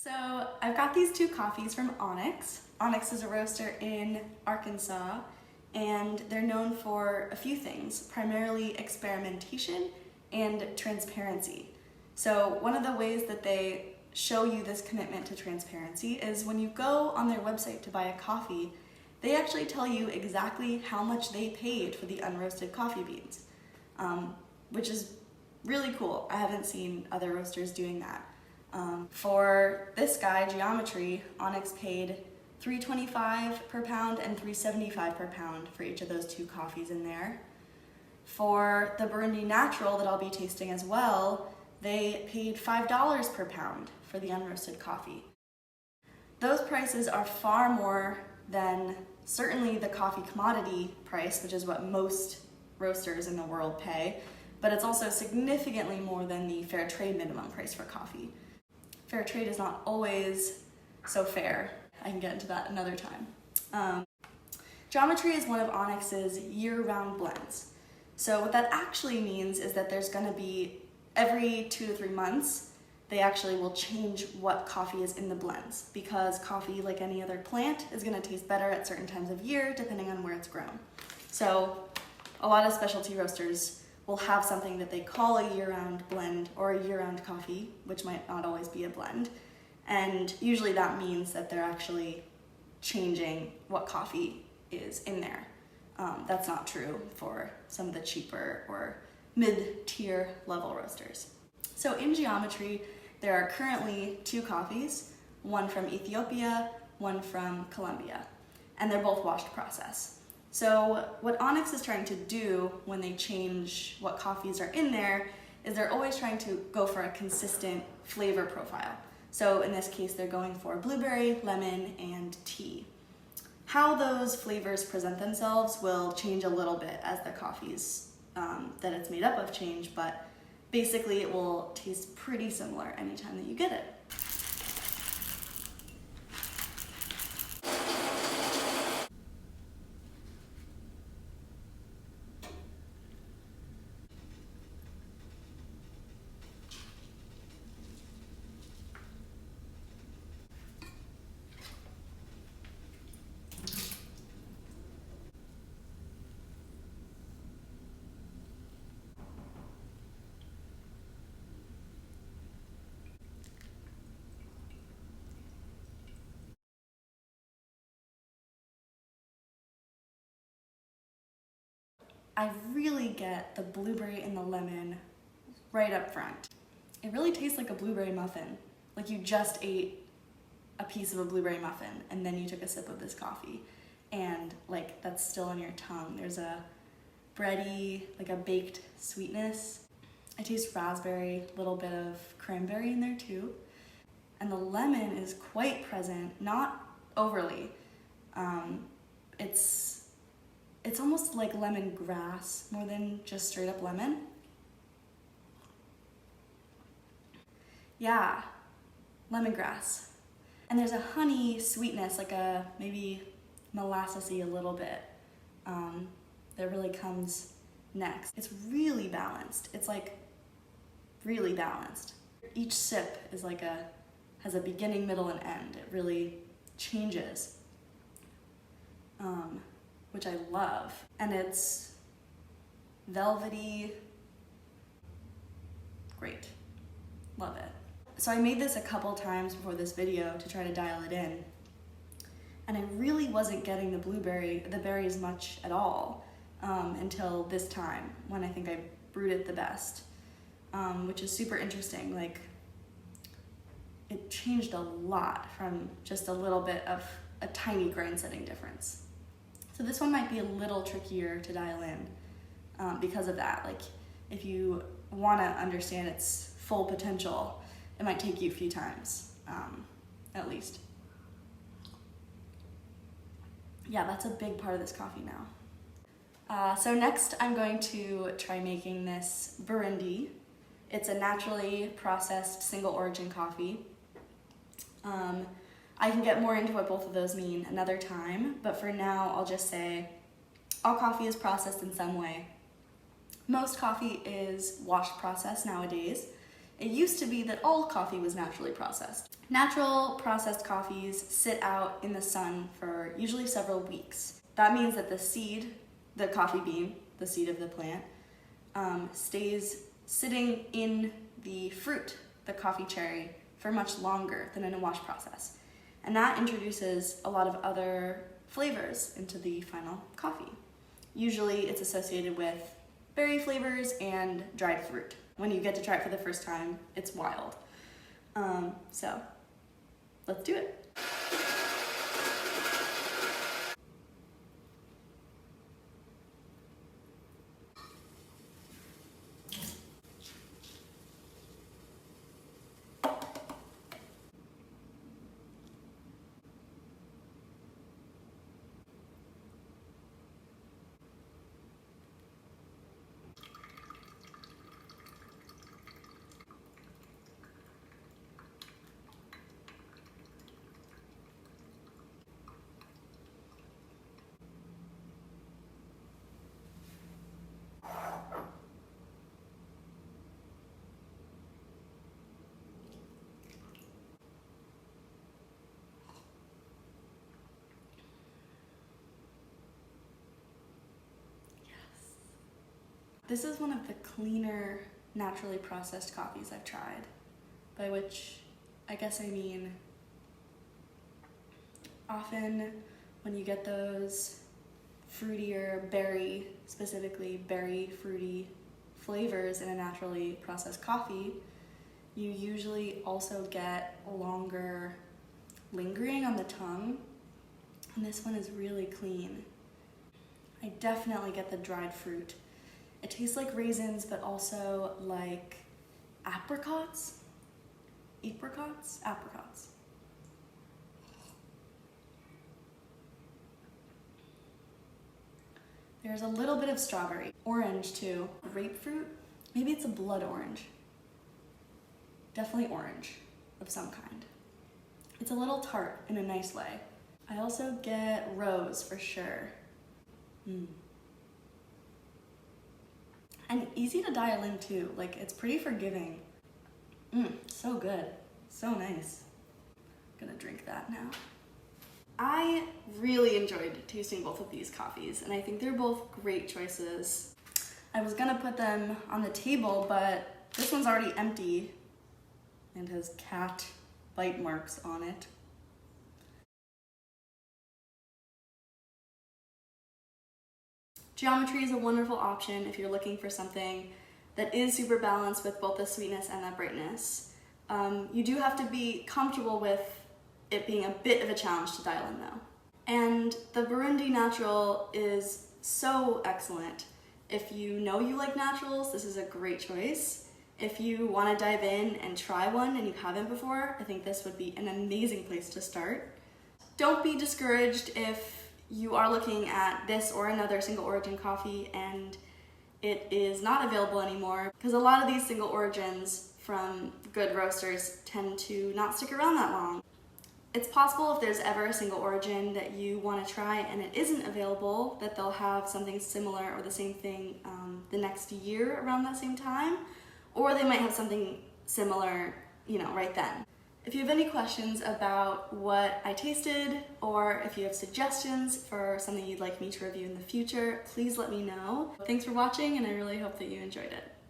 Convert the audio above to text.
So I've got these two coffees from Onyx. Onyx is a roaster in Arkansas, and they're known for a few things, primarily experimentation and transparency. So one of the ways that they show you this commitment to transparency is when you go on their website to buy a coffee, they actually tell you exactly how much they paid for the unroasted coffee beans, which is really cool. I haven't seen other roasters doing that. For this guy, Geometry, Onyx paid $3.25 per pound and $3.75 per pound for each of those two coffees in there. For the Burundi Natural that I'll be tasting as well, they paid $5 per pound for the unroasted coffee. Those prices are far more than certainly the coffee commodity price, which is what most roasters in the world pay, but it's also significantly more than the fair trade minimum price for coffee. Fair trade is not always so fair. I can get into that another time. Geometry is one of Onyx's year-round blends. So what that actually means is that there's going to be every 2 to 3 months, they actually will change what coffee is in the blends, because coffee, like any other plant, is going to taste better at certain times of year depending on where it's grown. So a lot of specialty roasters will have something that they call a year-round blend or a year-round coffee, which might not always be a blend. And usually that means that they're actually changing what coffee is in there. That's not true for some of the cheaper or mid-tier level roasters. So in Geometry, there are currently 2 coffees, one from Ethiopia, one from Colombia, and they're both washed process. So what Onyx is trying to do when they change what coffees are in there is they're always trying to go for a consistent flavor profile. So in this case, they're going for blueberry, lemon, and tea. How those flavors present themselves will change a little bit as the coffees that it's made up of change, but basically it will taste pretty similar anytime that you get it. I really get the blueberry and the lemon right up front. It really tastes like a blueberry muffin. Like you just ate a piece of a blueberry muffin and then you took a sip of this coffee. And like that's still on your tongue. There's a bready, like a baked sweetness. I taste raspberry, a little bit of cranberry in there too. And the lemon is quite present, not overly. It's almost like lemongrass more than just straight up lemon. Yeah, lemongrass. And there's a honey sweetness, like a maybe molassesy a little bit, that really comes next. It's really balanced. It's like really balanced. Each sip is like has a beginning, middle, and end. It really changes. Which I love. And it's velvety, great, love it. So I made this a couple times before this video to try to dial it in. And I really wasn't getting the berries much at all until this time when I think I brewed it the best, which is super interesting. Like it changed a lot from just a little bit of a tiny grind setting difference. So this one might be a little trickier to dial in because of that. Like if you want to understand its full potential, it might take you a few times, at least. Yeah, that's a big part of this coffee now. So next I'm going to try making this Burundi. It's a naturally processed single origin coffee. I can get more into what both of those mean another time, but for now I'll just say all coffee is processed in some way. Most coffee is wash process nowadays. It used to be that all coffee was naturally processed. Natural processed coffees sit out in the sun for usually several weeks. That means that the seed, the coffee bean, the seed of the plant, stays sitting in the fruit, the coffee cherry, for much longer than in a wash process. And that introduces a lot of other flavors into the final coffee. Usually it's associated with berry flavors and dried fruit. When you get to try it for the first time, it's wild. So let's do it. This is one of the cleaner, naturally processed coffees I've tried, by which I guess I mean often when you get those fruitier berry, specifically berry fruity flavors in a naturally processed coffee, you usually also get longer lingering on the tongue, and this one is really clean. I definitely get the dried fruit. It tastes like raisins, but also like apricots. Apricots. There's a little bit of strawberry. Orange too. Grapefruit. Maybe it's a blood orange. Definitely orange of some kind. It's a little tart in a nice way. I also get rose for sure. And easy to dial in too, like it's pretty forgiving. So good, so nice. I'm gonna drink that now. I really enjoyed tasting both of these coffees, and I think they're both great choices. I was gonna put them on the table, but this one's already empty and has cat bite marks on it. Geometry is a wonderful option if you're looking for something that is super balanced with both the sweetness and the brightness. You do have to be comfortable with it being a bit of a challenge to dial in though. And the Burundi natural is so excellent. If you know you like naturals, this is a great choice. If you want to dive in and try one and you haven't before, I think this would be an amazing place to start. Don't be discouraged if you are looking at this or another single origin coffee and it is not available anymore, because a lot of these single origins from good roasters tend to not stick around that long. It's possible if there's ever a single origin that you want to try and it isn't available, that they'll have something similar or the same thing the next year around that same time, or they might have something similar, right then. If you have any questions about what I tasted, or if you have suggestions for something you'd like me to review in the future, please let me know. Thanks for watching, and I really hope that you enjoyed it.